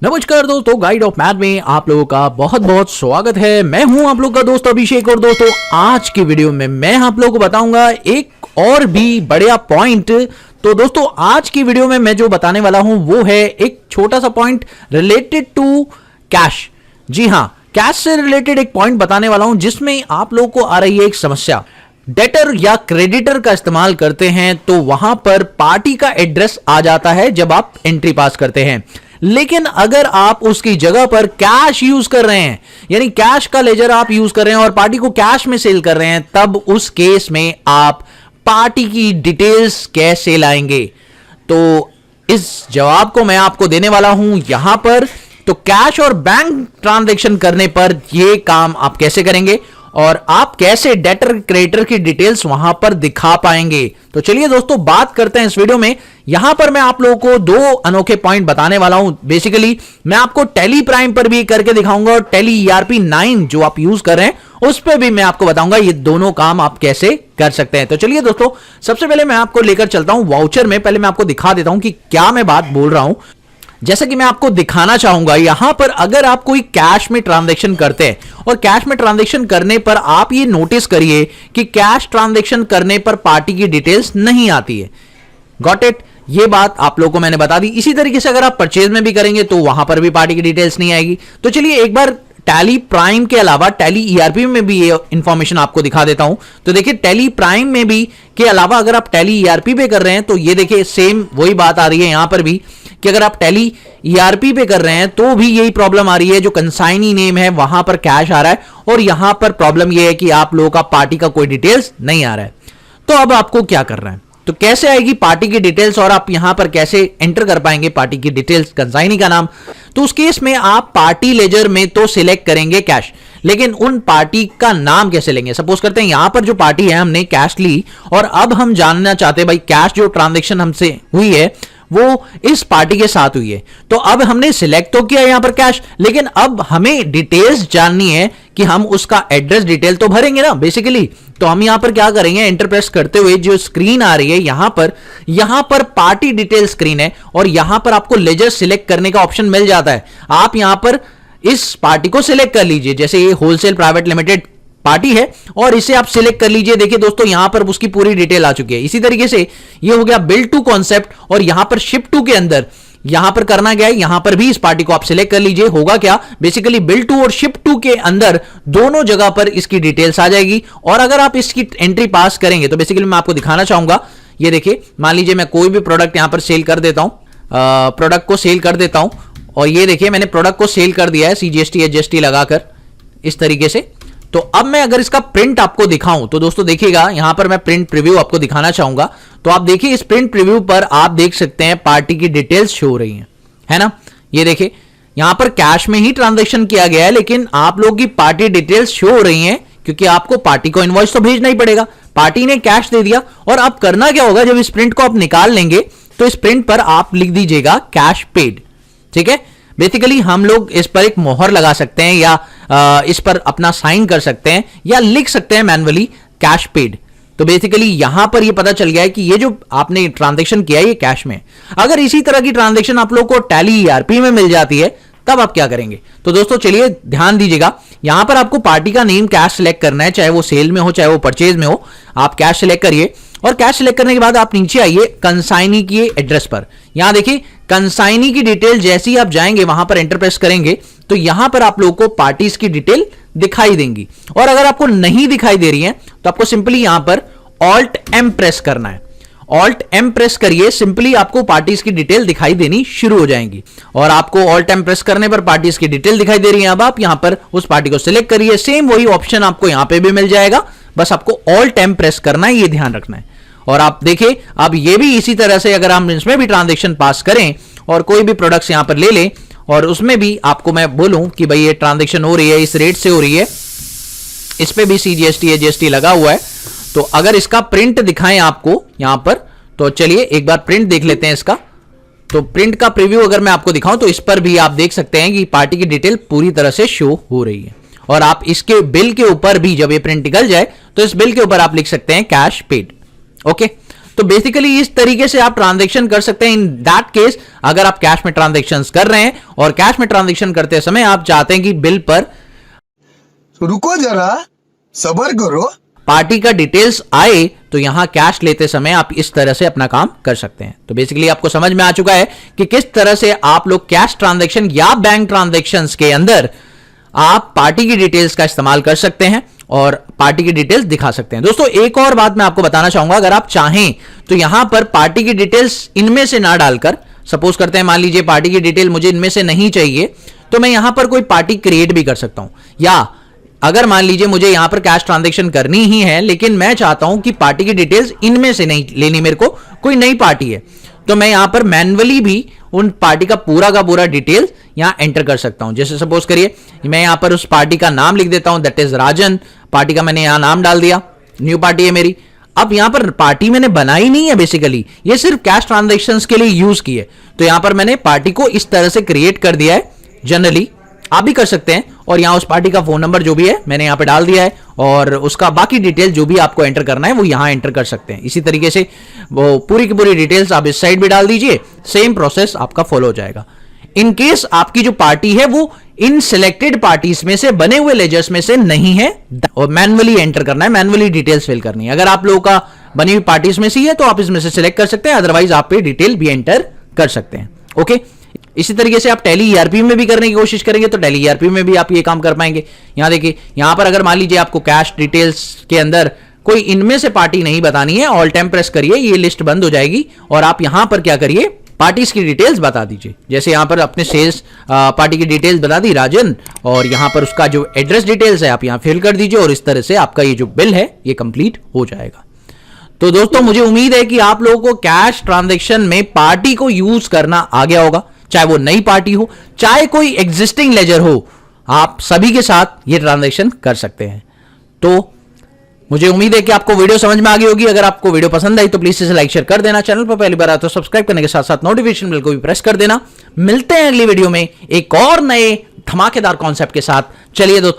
नमस्कार दोस्तों, guide of math में आप लोगों का बहुत बहुत स्वागत है। मैं हूं आप लोग का दोस्त अभिषेक और दोस्तों आज की वीडियो में मैं आप लोगों को बताऊंगा एक और भी बढ़िया पॉइंट। तो दोस्तों आज की वीडियो में मैं जो बताने वाला हूं वो है एक छोटा सा पॉइंट रिलेटेड टू कैश। जी हां, कैश से रिलेटेड एक पॉइंट बताने वाला हूं जिसमें आप लोगों को आ रही है एक समस्या। डेटर या क्रेडिटर का इस्तेमाल करते हैं तो वहां पर पार्टी का एड्रेस आ जाता है जब आप एंट्री पास करते हैं, लेकिन अगर आप उसकी जगह पर कैश यूज कर रहे हैं, यानी कैश का लेजर आप यूज कर रहे हैं और पार्टी को कैश में सेल कर रहे हैं, तब उस केस में आप पार्टी की डिटेल्स कैसे लाएंगे? तो इस जवाब को मैं आपको देने वाला हूं यहां पर। तो कैश और बैंक ट्रांजैक्शन करने पर यह काम आप कैसे करेंगे और आप कैसे डेटर क्रेडिटर की डिटेल्स वहां पर दिखा पाएंगे? तो चलिए दोस्तों बात करते हैं इस वीडियो में। यहां पर मैं आप लोगों को दो अनोखे पॉइंट बताने वाला हूं। बेसिकली मैं आपको टेली प्राइम पर भी करके दिखाऊंगा और टेली ईआरपी 9 जो आप यूज कर रहे हैं उस पर भी मैं आपको बताऊंगा ये दोनों काम आप कैसे कर सकते हैं। तो चलिए दोस्तों सबसे पहले मैं आपको लेकर चलता हूं वाउचर में। पहले मैं आपको दिखा देता हूं कि क्या मैं बात बोल रहा हूं। जैसा कि मैं आपको दिखाना चाहूंगा यहां पर अगर आप कोई कैश में ट्रांजैक्शन करते हैं और कैश में ट्रांजैक्शन करने पर आप ये नोटिस करिए कि कैश ट्रांजैक्शन करने पर पार्टी की डिटेल्स नहीं आती है। Got it? ये बात आप लोगों को मैंने बता दी। इसी तरीके से अगर आप परचेज में भी करेंगे तो वहां पर भी पार्टी की डिटेल्स नहीं आएगी। तो चलिए एक बार टैली प्राइम के अलावा टैली ईआरपी में भी ये इंफॉर्मेशन आपको दिखा देता हूं। तो देखिए टैली प्राइम में भी के अलावा अगर आप टैली ईआरपी पे कर रहे हैं तो ये देखिए सेम वही बात आ रही है यहां पर भी कि अगर आप टैली ईआरपी पे कर रहे हैं तो भी यही प्रॉब्लम आ रही है। जो कंसाइनी नेम है वहां पर कैश आ रहा है और यहां पर प्रॉब्लम यह है कि आप लोगों का पार्टी का कोई डिटेल्स नहीं आ रहा है। तो अब आपको क्या करना है? तो कैसे आएगी पार्टी की डिटेल्स और आप यहां पर कैसे एंटर कर पाएंगे पार्टी की डिटेल्स, कंसाइनी का नाम? तो उस केस में आप पार्टी लेजर में तो सिलेक्ट करेंगे कैश, लेकिन उन पार्टी का नाम कैसे लेंगे? सपोज करते हैं यहां पर जो पार्टी है हमने कैश ली और अब हम जानना चाहते हैं भाई कैश जो ट्रांजैक्शन हमसे हुई है वो इस पार्टी के साथ हुई है। तो अब हमने सिलेक्ट तो किया यहां पर कैश, लेकिन अब हमें डिटेल्स जाननी है कि हम उसका एड्रेस डिटेल तो भरेंगे ना बेसिकली। तो हम यहां पर क्या करेंगे, एंटर प्रेस करते हुए जो स्क्रीन आ रही है यहां पर पार्टी डिटेल स्क्रीन है और यहां पर आपको लेजर सिलेक्ट करने का ऑप्शन मिल जाता है। आप यहां पर इस पार्टी को सिलेक्ट कर लीजिए, जैसे ये होलसेल प्राइवेट लिमिटेड पार्टी है और इसे आप सिलेक्ट कर लीजिए। देखिए दोस्तों यहां पर उसकी पूरी डिटेल आ चुकी है। इसी तरीके से ये हो गया बिल टू कॉन्सेप्ट और यहां पर शिप टू के अंदर यहां पर करना क्या है, यहां पर भी इस पार्टी को आप सिलेक्ट कर लीजिए। होगा क्या, बेसिकली बिल टू और शिप टू के अंदर दोनों जगह पर इसकी डिटेल्स आ जाएगी और अगर आप इसकी एंट्री पास करेंगे तो बेसिकली मैं आपको दिखाना चाहूंगा। ये देखिए मान लीजिए मैं कोई भी प्रोडक्ट यहां पर सेल कर देता हूं, प्रोडक्ट को सेल कर देता हूं और ये देखिए मैंने प्रोडक्ट को सेल कर दिया है सीजीएसटी एचजीएसटी लगाकर इस तरीके से। तो अब मैं अगर इसका प्रिंट आपको दिखाऊं तो दोस्तों देखिएगा यहां पर मैं प्रिंट प्रीव्यू आपको दिखाना चाहूंगा। तो आप देखिए इस प्रिंट प्रीव्यू पर आप देख सकते हैं पार्टी की डिटेल्स शो हो रही हैं, है ना? ये देखिए यहां पर कैश में ही ट्रांजैक्शन किया गया है लेकिन आप लोगों की पार्टी डिटेल्स शो हो रही हैं क्योंकि आपको पार्टी को इनवॉइस तो भेजना ही पड़ेगा। पार्टी ने कैश दे दिया और अब करना क्या होगा, जब इस प्रिंट को आप निकाल लेंगे तो इस प्रिंट पर आप लिख दीजिएगा कैश पेड। ठीक है, बेसिकली हम लोग इस पर एक मोहर लगा सकते हैं या इस पर अपना साइन कर सकते हैं या लिख सकते हैं मैन्युअली कैश पेड। तो बेसिकली यहां पर ये पता चल गया है कि ये जो आपने ट्रांजैक्शन किया है ये कैश में। अगर इसी तरह की ट्रांजैक्शन आप लोग को टैली ईआरपी में मिल जाती है तब आप क्या करेंगे? तो दोस्तों चलिए ध्यान दीजिएगा, यहां पर आपको पार्टी का नेम कैश सिलेक्ट करना है, चाहे वो सेल में हो चाहे वो परचेज में हो। आप कैश सिलेक्ट करिए और कैश सिलेक्ट करने के बाद आप नीचे आइए कंसाइनी की एड्रेस पर। यहां देखिए कंसाइनी की डिटेल जैसे ही आप जाएंगे वहां पर एंटर प्रेस करेंगे तो यहां पर आप लोगों को पार्टीज की डिटेल दिखाई देंगी और अगर आपको नहीं दिखाई दे रही है तो आपको सिंपली यहां पर ऑल्ट एम प्रेस करना है। ऑल्ट एम प्रेस करिए, सिंपली आपको पार्टीज की डिटेल दिखाई देनी शुरू हो जाएंगी और आपको ऑल्ट एम प्रेस करने पर पार्टीज की डिटेल दिखाई दे रही है। अब आप यहां पर उस पार्टी को सिलेक्ट करिए, सेम वही ऑप्शन आपको यहां पे भी मिल जाएगा, बस आपको ऑल्ट एम प्रेस करना है, ये ध्यान रखना है। और आप देखिए अब ये भी इसी तरह से अगर हम इसमें भी ट्रांजैक्शन पास करें और कोई भी प्रोडक्ट्स यहां पर ले लें और उसमें भी आपको मैं बोलूं कि भाई ये ट्रांजैक्शन हो रही है इस रेट से हो रही है, इस पे भी सीजीएसटी एचजीएसटी लगा हुआ है, तो अगर इसका प्रिंट दिखाएं आपको यहां पर तो चलिए एक बार प्रिंट देख लेते हैं इसका। तो प्रिंट का प्रीव्यू अगर मैं आपको दिखाऊं तो इस पर भी आप देख सकते हैं कि पार्टी की डिटेल पूरी तरह से शो हो रही है और आप इसके बिल के ऊपर भी जब ये प्रिंट निकल जाए तो इस बिल के ऊपर आप लिख सकते हैं कैश पेड। ओके, तो बेसिकली इस तरीके से आप ट्रांजैक्शन कर सकते हैं इन दैट केस अगर आप कैश में ट्रांजैक्शन कर रहे हैं और कैश में ट्रांजैक्शन करते समय आप चाहते हैं कि बिल पर रुको जरा, सब्र करो, पार्टी का डिटेल्स आए, तो यहां कैश लेते समय आप इस तरह से अपना काम कर सकते हैं। तो बेसिकली आपको समझ में आ चुका है कि किस तरह से आप लोग कैश ट्रांजैक्शन या बैंक ट्रांजैक्शंस के अंदर आप पार्टी की डिटेल्स का इस्तेमाल कर सकते हैं और पार्टी की डिटेल्स दिखा सकते हैं। दोस्तों एक और बात मैं आपको बताना चाहूंगा, अगर आप चाहें तो यहां पर पार्टी की डिटेल्स इनमें से ना डालकर, सपोज करते हैं मान लीजिए पार्टी की डिटेल मुझे इनमें से नहीं चाहिए, तो मैं यहां पर कोई पार्टी क्रिएट भी कर सकता हूं। या अगर मान लीजिए मुझे यहां पर कैश ट्रांजैक्शन करनी ही है लेकिन मैं चाहता हूं कि पार्टी की डिटेल्स इनमें से नहीं लेनी, मेरे को कोई नई पार्टी है, तो मैं यहां पर मैन्युअली भी उन पार्टी का पूरा डिटेल्स यहां एंटर कर सकता हूं। जैसे सपोज करिए मैं यहां पर उस पार्टी का नाम लिख देता हूं, दैट इज राजन, पार्टी का मैंने यहां नाम डाल दिया, न्यू पार्टी है मेरी। अब यहां पर पार्टी मैंने बनाई नहीं है, बेसिकली ये सिर्फ कैश ट्रांजैक्शंस के लिए यूज की है, तो यहां पर मैंने पार्टी को इस तरह से क्रिएट कर दिया है। जनरली आप भी कर सकते हैं और यहां उस पार्टी का फोन नंबर जो भी है मैंने यहां पे डाल दिया है और उसका बाकी डिटेल जो भी आपको एंटर करना है वो यहां एंटर कर सकते हैं। इसी तरीके से वो पूरी की पूरी डिटेल्स आप इस साइड भी डाल दीजिए, सेम प्रोसेस आपका फॉलो हो जाएगा। इन केस आपकी जो पार्टी है वो इन सिलेक्टेड पार्टीज में से बने हुए लेजर्स में से नहीं है और मैन्युअली एंटर करना है, मैन्युअली डिटेल्स फिल करनी है। अगर आप लोगों का बनी हुई पार्टीज में से है तो आप इसमें से सिलेक्ट कर सकते हैं, अदरवाइज आप पे डिटेल भी एंटर कर सकते हैं। ओके, इसी तरीके से आप टैली ईआरपी में भी करने की कोशिश करेंगे तो टैली ईआरपी में भी आप ये काम कर पाएंगे। यहां देखिए, यहां पर अगर मान लीजिए आपको कैश डिटेल्स के अंदर कोई इनमें से पार्टी नहीं बतानी है, ऑल टाइम प्रेस करिए, ये लिस्ट बंद हो जाएगी और आप यहां पर क्या करिए, पार्टीज की डिटेल्स बता दीजिए। जैसे यहां पर अपने सेल्स पार्टी की डिटेल्स बता दी राजन, और यहां पर उसका जो एड्रेस डिटेल्स है आप यहां फिल कर दीजिए और इस तरह से आपका ये जो बिल है ये कंप्लीट हो जाएगा। तो दोस्तों मुझे उम्मीद है कि आप लोगों को कैश ट्रांजैक्शन में पार्टी को यूज करना आ गया होगा, चाहे वो नई पार्टी हो चाहे कोई एग्जिस्टिंग लेजर हो, आप सभी के साथ ये ट्रांजैक्शन कर सकते हैं। तो मुझे उम्मीद है कि आपको वीडियो समझ में आ गई होगी। अगर आपको वीडियो पसंद आई तो प्लीज इसे लाइक शेयर कर देना, चैनल पर पहली बार आए तो सब्सक्राइब करने के साथ साथ नोटिफिकेशन बेल को भी प्रेस कर देना। मिलते हैं अगली वीडियो में एक और नए धमाकेदार कॉन्सेप्ट के साथ। चलिए दोस्तों।